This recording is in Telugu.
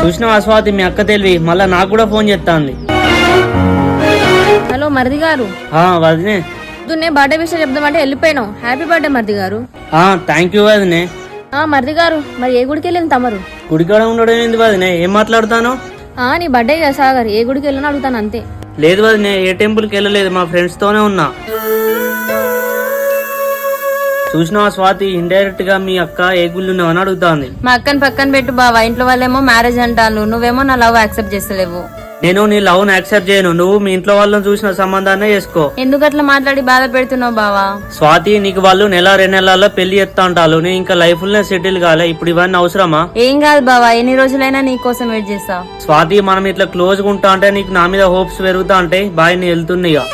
చూసినావా స్వాతి, మీ అక్క తెలివి మళ్ళా నాకు కూడా ఫోన్ చేస్తాంది. హలో మరిది గారు, వదినే. దున్నే బర్త్డే విషయం చెప్దామంటే వెళ్ళిపోయినావు. హ్యాపీ బర్త్డే మరిది గారు. థ్యాంక్ యూ వదినే. మరిది గారు, మరి ఏ గుడికి వెళ్ళింది తమరు? గుడికాడ ఉండడం ఏంది వదినే, ఏం మాట్లాడుతాను? నీ బర్త్డే కదా సాగర్, ఏ గుడికి వెళ్ళినా అడుగుతాను అంతే. లేదు వదినే, ఏ టెంపుల్కి వెళ్ళలేదు, మా ఫ్రెండ్స్ తోనే ఉన్నా. చూసినావా స్వాతి, ఇండైరెక్ట్ గా మీ అక్క ఏ గుళ్ళు ఉన్నావని అడుగుతాంది. మా అక్కని పక్కన పెట్టు బావా, ఇంట్లో వాళ్ళేమో మ్యారేజ్ అంటాను, నువ్వేమో నా లవ్ యాక్సెప్ట్ చేస్తలేవు. నేను నీ లవ్ ను యాక్సెప్ట్ చేయను, నువ్వు మీ ఇంట్లో వాళ్ళని చూసిన సంబంధాన్ని చేసుకో. ఎందుకు అట్లా మాట్లాడి బాధ పెడుతున్నావు బావా? స్వాతి, నీకు వాళ్ళు 1-2 నెలల్లో పెళ్లి చేస్తా అంటారు, నేను ఇంకా లైఫ్ లో సెటిల్ కాలే, ఇప్పుడు ఇవన్నీ అవసరమా? ఏం కాదు బావా, ఎన్ని రోజులైనా నీ కోసం వెయిట్ చేస్తా. స్వాతి, మనం ఇట్లా క్లోజ్ గా ఉంటా అంటే నీకు నా మీద హోప్స్ పెరుగుతా అంటే బాయ్ నీ వెళ్తున్నాయిగా.